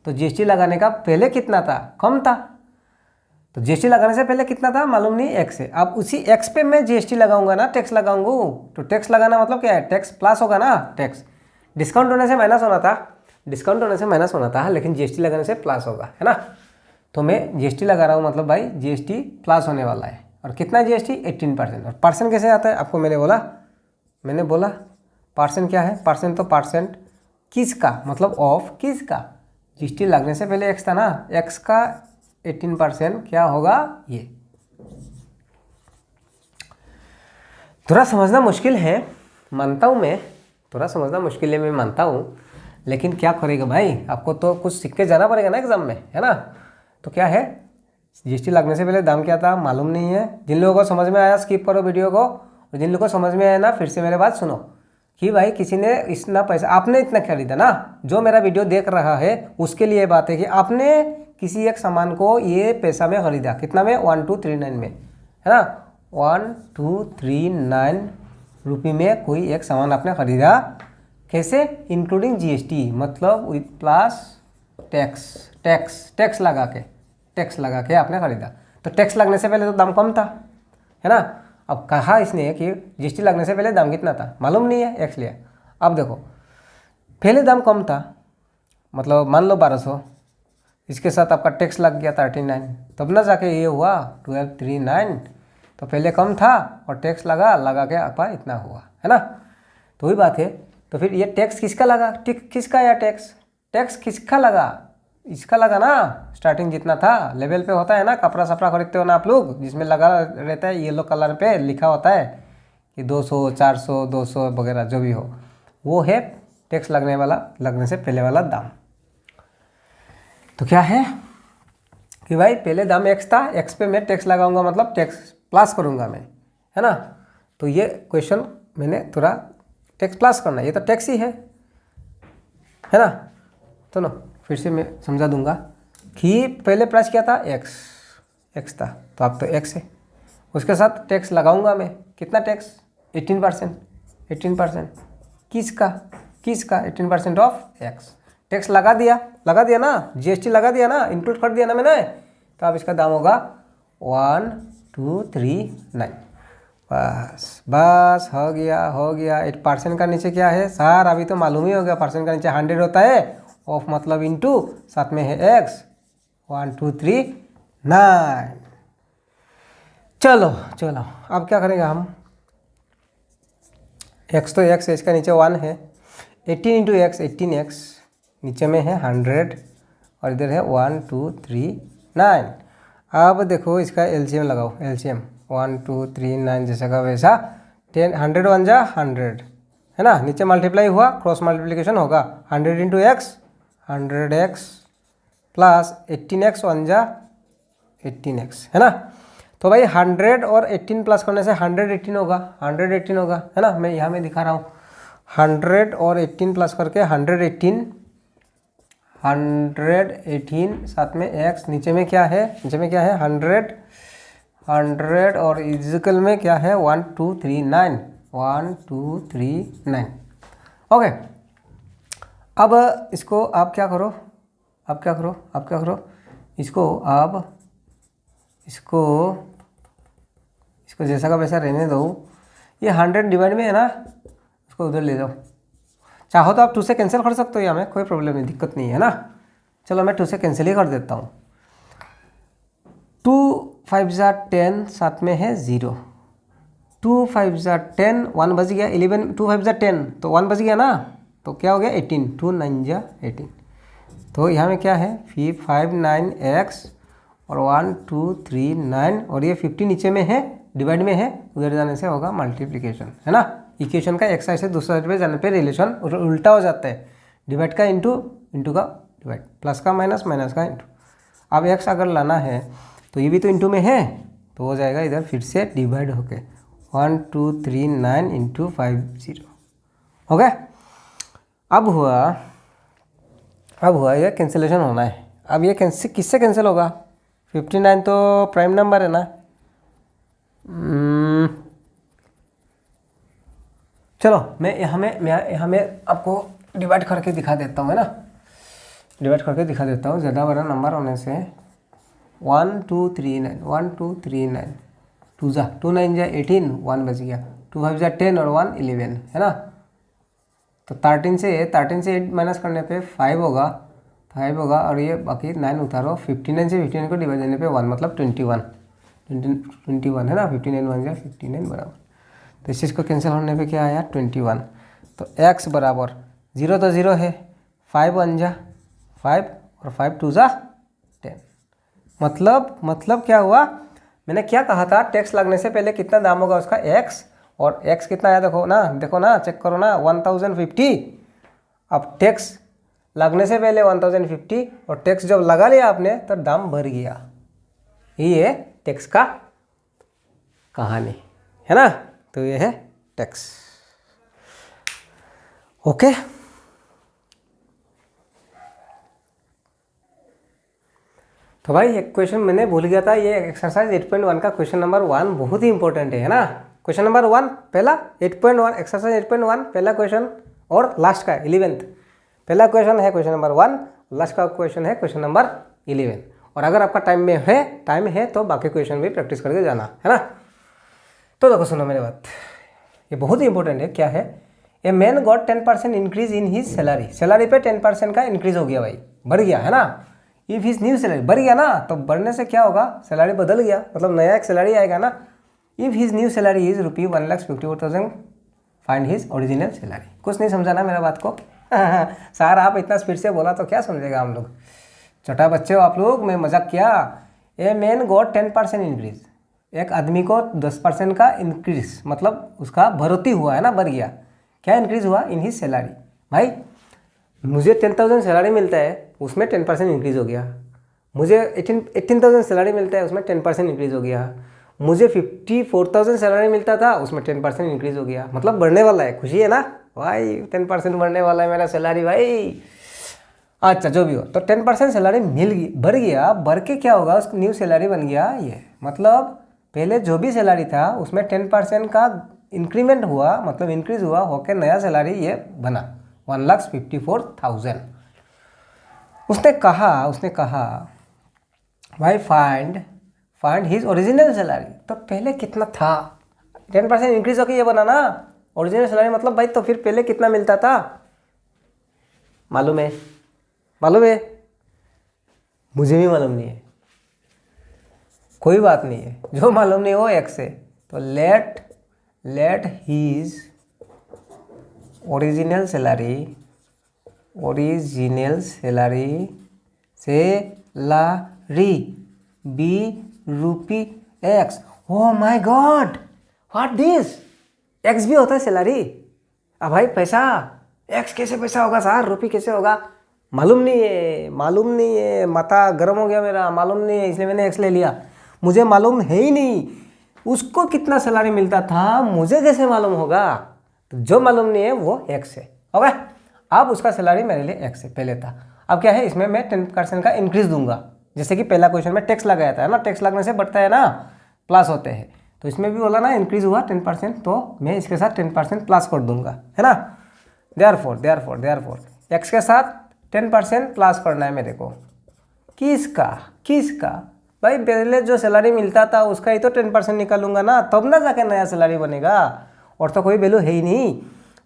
तो जीएसटी लगाने का पहले कितना था, कम था। तो जीएसटी लगाने से पहले कितना था मालूम नहीं, एक्स है। अब उसी एक्स पे मैं जीएसटी लगाऊंगा ना, टैक्स लगाऊंगा। तो टैक्स लगाना मतलब क्या है, टैक्स प्लस होगा ना। टैक्स डिस्काउंट होने से माइनस होना था, डिस्काउंट होने से माइनस होना था, लेकिन जीएसटी लगाने से प्लस होगा, है ना। तो मैं जीएसटी लगा रहा हूँ, मतलब भाई जीएसटी प्लस होने वाला है। और कितना जीएसटी, 18%। और परसेंट कैसे आता है, आपको मैंने बोला परसेंट क्या है, परसेंट तो परसेंट किसका, मतलब ऑफ किसका, जीएसटी लगने से पहले एक्स था ना, एक्स का 18% क्या होगा, ये। थोड़ा समझना मुश्किल है, मानता हूँ मैं, थोड़ा समझना मुश्किल है, मैं मानता हूँ। लेकिन क्या करेगा भाई, आपको तो कुछ सीख के जाना पड़ेगा ना एग्जाम में, है ना। तो क्या है, जीएसटी लगने से पहले दाम क्या था मालूम नहीं है। जिन लोगों को समझ में आया स्किप करो वीडियो को, और जिन लोगों को समझ में आया ना, फिर से मेरे बात सुनो कि भाई किसी ने इतना पैसा, आपने इतना खरीदा ना, जो मेरा वीडियो देख रहा है उसके लिए बात है कि आपने किसी एक सामान को ये पैसा में खरीदा, कितना में, 1239 में, है ना। 1239 रुपये में कोई एक सामान आपने खरीदा, कैसे, इंक्लूडिंग जीएसटी, मतलब विथ प्लस टैक्स लगा के आपने खरीदा। तो टैक्स लगने से पहले तो दाम कम था, है ना। अब कहा इसने कि जीएसटी लगने से पहले दाम कितना था मालूम नहीं है, एक्स लिया। अब देखो, पहले दाम कम था, मतलब मान लो 1200, इसके साथ आपका टैक्स लग गया 39, तब ना जाके ये हुआ 1239। तो पहले कम था और टैक्स लगा के आपका इतना हुआ, है ना। तो वही बात है। तो फिर ये टैक्स किसका लगा, किसका या टैक्स किसका लगा, इसका लगा ना। स्टार्टिंग जितना था लेवल पे होता है ना, कपड़ा सपड़ा खरीदते हो ना आप लोग, जिसमें लगा रहता है येलो कलर पे लिखा होता है कि 200 400 200 वगैरह जो भी हो, वो है टैक्स लगने से पहले वाला दाम। तो क्या है कि भाई पहले दाम एक्स था, एक्स पे मैं टैक्स लगाऊंगा, मतलब टैक्स प्लस करूंगा मैं, है ना। तो ये क्वेश्चन मैंने थोड़ा टैक्स प्लस करना, ये तो टैक्स ही है ना। तो ना फिर से मैं समझा दूंगा कि पहले प्राइस क्या था, एक्स था, तो अब तो एक्स है। उसके साथ टैक्स लगाऊंगा मैं, कितना टैक्स, 18%। किसका 18% ऑफ एक्स। टैक्स लगा दिया ना, जीएसटी लगा दिया ना, इंक्लूड कर दिया ना मैंने। तो अब इसका दाम होगा 1239। बस हो गया। 8% का नीचे क्या है सर, अभी तो मालूम ही हो गया, परसेंट का नीचे 100 होता है, ऑफ मतलब इनटू, साथ में है एक्स, 1239। चलो अब क्या करेंगे हम, एक्स तो एक्स है, इसका नीचे 1 है, 18 इंटू एक्स 18x, नीचे में है 100 और इधर है 1 2 3 9। अब देखो इसका एलसीएम लगाओ, एलसीएम 1 2 3 9 जैसा का वैसा 10 100 1 जा 100 है ना, नीचे मल्टीप्लाई हुआ, क्रॉस मल्टीप्लिकेशन होगा 100 into x 100x plus 18x 1 जा 18x है ना। तो भाई 100 और 18 प्लस करने से 118 होगा, 118 होगा है ना। मैं यहाँ में दिखा रहा हूँ 100 और 18 प्लस करके 118 साथ में x, नीचे में क्या है, नीचे में क्या है 100 और इजिकल में क्या है 1 2 3 9 1 2 3 9। ओके, अब इसको आप क्या करो, आप क्या करो, आप क्या करो, इसको आप इसको जैसा का वैसा रहने दो। ये 100 डिवाइड में है ना, इसको उधर ले जाओ। चाहो तो आप 2 से कैंसिल कर सकते हो, यहाँ में कोई प्रॉब्लम नहीं, दिक्कत नहीं है ना। चलो मैं 2 से कैंसिल ही कर देता हूँ। 2 5 जा 10 साथ में है 0, 2 5 जा 10 1 बच गया, 11 2 5 जा 10 तो 1 बच गया ना, तो क्या हो गया 18, 2 9 जा 18। तो यहाँ में क्या है 5 9x और 1 2 3 9 और ये 50 नीचे में है, डिवाइड में है, उधर जाने से होगा मल्टीप्लिकेशन है ना। इक्वेशन का एक साइड से दूसरे साइड पे जाने पे रिलेशन उल्टा हो जाता है, डिवाइड का इंटू, इंटू का डिवाइड, प्लस का माइनस, माइनस का इंटू। अब x अगर लाना है तो ये भी तो इंटू में है, तो हो जाएगा इधर फिर से डिवाइड होके 1 2 3 9 इंटू 5 0 हो गया। अब हुआ ये कैंसिलेशन होना है। अब ये किससे कैंसिल होगा, 59 तो प्राइम नंबर है ना। चलो मैं यहाँ में आपको डिवाइड करके दिखा देता हूँ है ना, डिवाइड करके दिखा देता हूँ। ज़्यादा बड़ा नंबर होने से 1 2 3 9 1 2 3 9 2 जा 2 9 जा 18 1 बच गया, 2 5 जा 10 और 1 11 है ना। तो 13 से 8 माइनस करने पे 5 होगा और ये बाकी 9 उतारो, 59 से 59 को डिवाइड देने पे 1 मतलब 21 है ना। 59 1 जा 59 बराबर, तो इस चीज़ को कैंसिल होने पे क्या आया 21। तो x बराबर 0 तो 0 है, 5 1 जा 5 और 5 2 जा 10। मतलब क्या हुआ, मैंने क्या कहा था, टैक्स लगने से पहले कितना दाम होगा उसका x, और x कितना आया देखो ना, चेक करो ना 1050। अब टैक्स लगने से पहले 1050 और टैक्स जब लगा लिया आपने तो दाम बढ़ गया। ये है टैक्स का कहानी है ना। तो ये है टैक्स। ओके, तो भाई एक क्वेश्चन मैंने भूल गया था, ये एक्सरसाइज 8.1 का क्वेश्चन नंबर 1 बहुत ही इंपॉर्टेंट है ना। क्वेश्चन नंबर 1 पहला 8.1 एक्सरसाइज 8.1 पहला क्वेश्चन और लास्ट का 11th। पहला क्वेश्चन है क्वेश्चन नंबर 1, लास्ट का क्वेश्चन है क्वेश्चन नंबर 11। और अगर आपका टाइम है तो बाकी क्वेश्चन भी प्रैक्टिस करके जाना है ना। तो देखो सुनो मेरी बात, ये बहुत ही इंपॉर्टेंट है। क्या है, a man got 10% increase in his salary. Salary पे 10% का इंक्रीज हो गया भाई, बढ़ गया है ना। इफ हिज न्यू सैलरी बढ़ गया ना, तो बढ़ने से क्या होगा, सैलरी बदल गया, मतलब नया एक सैलरी आएगा ना। If his new salary is ₹1,54,000 find his original salary. कुछ नहीं समझा ना मेरा बात को सर आप इतना स्पीड से बोला तो क्या समझेगा हम लोग, छोटा बच्चे हो आप लोग, मैं मजाक किया। ए मैन गॉट 10% इंक्रीज, एक आदमी को 10% का इंक्रीज, मतलब उसका बढ़ोतरी हुआ है ना, बढ़ गया। क्या इंक्रीज हुआ, इन हिज सैलरी। भाई मुझे 10,000 सैलरी मिलता है, उसमें 10% इंक्रीज हो गया। मुझे 18,000 सैलरी मिलता है, उसमें 10% इंक्रीज हो गया। मुझे 54,000 सैलरी मिलता था, उसमें 10% इंक्रीज हो गया, मतलब बढ़ने वाला है। खुशी है ना भाई, 10% बढ़ने वाला है मेरा सैलरी भाई। अच्छा जो भी हो, तो 10% सैलरी मिल गई, बढ़ गया। बढ़ के क्या होगा, उसको न्यू सैलरी बन गया। ये मतलब पहले जो भी सैलरी था उसमें 10% का इंक्रीमेंट हुआ, मतलब इंक्रीज हुआ होकर नया सैलरी ये बना 1,54,000। उसने कहा भाई फाइंड हिज ओरिजिनल सैलरी। तो पहले कितना था, 10% इंक्रीज होकर ये बना ना ओरिजिनल सैलरी, मतलब भाई तो फिर पहले कितना मिलता था मालूम है? मुझे भी मालूम नहीं है, कोई बात नहीं है, जो मालूम नहीं हो एक से। तो let his original salary original salary be rupee x. Oh my god, what this, x भी होता है सैलरी? अब भाई पैसा एक्स कैसे पैसा होगा सर, रुपी कैसे होगा? मालूम नहीं है, माथा गर्म हो गया मेरा, मालूम नहीं है, इसलिए मैंने एक्स ले लिया। मुझे मालूम है ही नहीं उसको कितना सैलरी मिलता था, मुझे कैसे मालूम होगा? तो जो मालूम नहीं है वो एक्स है। ओके, अब उसका सैलरी मेरे लिए एक्स है पहले था। अब क्या है, इसमें मैं 10% का इंक्रीज दूंगा, जैसे कि पहला क्वेश्चन में टैक्स लगाया था ना, टैक्स लगने से बढ़ता है ना, प्लस होते हैं। तो इसमें भी बोला ना इंक्रीज हुआ 10%, तो मैं इसके साथ 10% प्लस कर दूंगा, है ना। देयरफॉर एक्स के साथ 10% प्लस करना है मेरे को। किसका भाई, पहले जो सैलरी मिलता था उसका ही तो 10% निकालूंगा ना, तब ना जाके नया सैलरी बनेगा। और तो कोई वैल्यू है ही नहीं।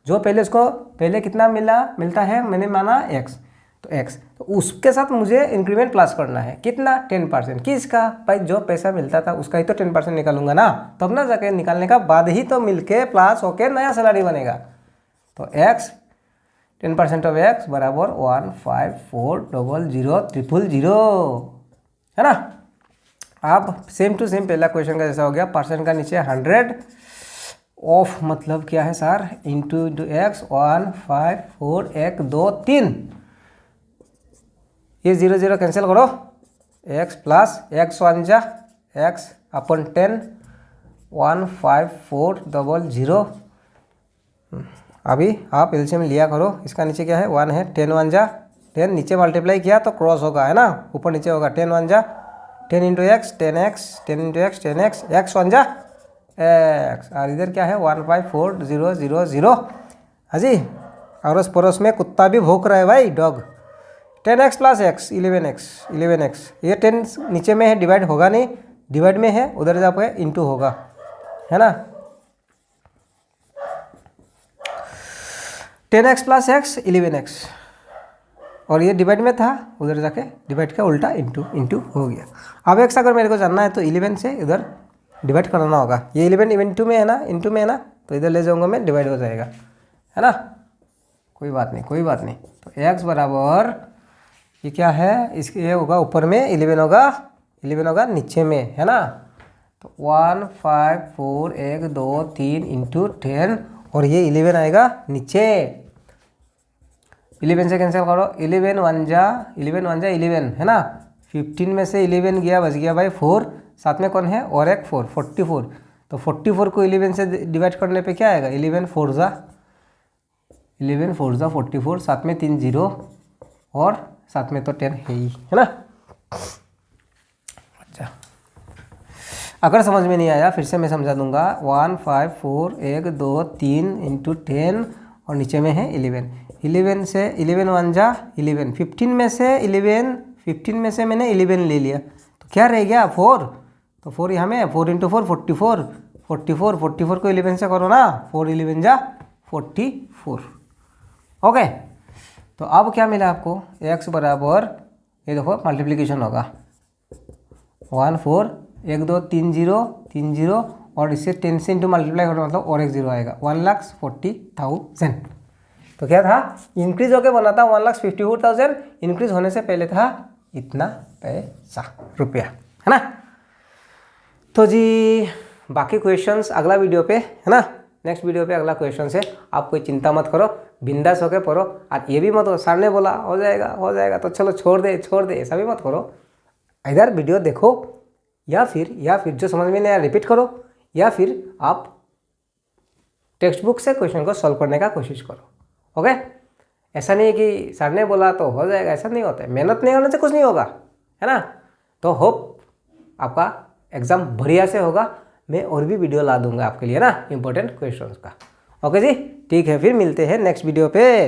जो पहले कितना मिलता है, मैंने माना एक्स, तो एक्स, तो उसके साथ मुझे इंक्रीमेंट प्लस करना है। कितना? 10%। किसका? भाई जो पैसा मिलता था उसका ही तो 10% निकालूंगा ना, तब ना जाके निकालने का बाद ही तो मिलके प्लस होके नया सैलरी बनेगा। तो एक्स 10% ऑफ एक्स बराबर 1540000, है ना। अब सेम टू सेम पहला क्वेश्चन का जैसा हो गया, परसेंट का नीचे 100 ऑफ मतलब क्या है सर, इंटू एक्स 154,123, ये 0 0 कैंसिल करो, एक्स प्लस एक्स 1 जा एक्स अपन 10 15400। अभी आप एलसीएम लिया करो, इसका नीचे क्या है 1 है, 10 1 जा 10, नीचे मल्टीप्लाई किया तो क्रॉस होगा, है ना, ऊपर नीचे होगा। 10 1 जा 10 into x 10x, 10 into x 10x, x 1 जा एक्स, और इधर क्या है 154,000। हाँ जी, अड़ोस पड़ोस में कुत्ता भी भौंक रहा है भाई, dog. 10x plus x 11x, ये 10 नीचे में है, डिवाइड होगा नहीं, डिवाइड में है, उधर जाके इंटू होगा, है ना। 10x प्लस एक्स 11x, और ये डिवाइड में था, उधर जाके डिवाइड का उल्टा इंटू हो गया। अब एक्स अगर मेरे को जानना है तो 11 से इधर डिवाइड कराना होगा। ये 11 इंटू में है ना, तो इधर ले जाऊंगा मैं, डिवाइड हो जाएगा, है ना। कोई बात नहीं। तो एक्स बराबर ये क्या है, इसके ये होगा ऊपर में 11 होगा नीचे में, है ना। तो 154,123 इंटू 10, और ये 11 आएगा नीचे। 11 से कैंसिल करो, 11 1 जा 11, है ना। 15 में से 11 गया, बच गया भाई 4, साथ में कौन है और एक 4, 44। तो 44 को 11 से डिवाइड करने पे क्या आएगा, 11 4 जा 44, साथ में 3 0, और साथ में तो 10 है ही, है ना। अच्छा, अगर समझ में नहीं आया फिर से मैं समझा दूंगा। 154,123 इंटू 10, और नीचे में है 11 से 11 1 जा 11, 15 में से मैंने 11 ले लिया, तो क्या रह गया 4, तो 4 यहाँ में, 4 इंटू 4 44 को 11 से करो ना, 4 11 जा 44। ओके, तो अब क्या मिला आपको, x बराबर, ये देखो मल्टीप्लिकेशन होगा 1 4 1 2 3 0, और इससे 10 से इंटू मल्टीप्लाई करो मतलब और एक 0 आएगा, 1,40,000। तो क्या था, इंक्रीज होके बना था 1,54,000, इंक्रीज होने से पहले था इतना पैसा, रुपया, है ना। तो जी बाकी क्वेश्चंस अगला वीडियो पे, है ना, नेक्स्ट वीडियो पे अगला क्वेश्चन है। आप कोई चिंता मत करो, बिंदास होके पढ़ो, और ये भी मत हो सर ने बोला हो जाएगा तो चलो छोड़ दे, ऐसा भी मत करो। इधर वीडियो देखो, या फिर जो समझ में नहीं आया रिपीट करो, या फिर आप टेक्स्ट बुक से क्वेश्चन को सॉल्व करने का कोशिश करो। ओके, ऐसा नहीं है कि सर ने बोला तो हो जाएगा, ऐसा नहीं होता है, मेहनत नहीं होने से कुछ नहीं होगा, है ना। तो होप आपका एग्जाम बढ़िया से होगा। मैं और भी वीडियो ला दूंगा आपके लिए ना, इंपॉर्टेंट क्वेश्चंस का। ओके जी, ठीक है, फिर मिलते हैं नेक्स्ट वीडियो पे।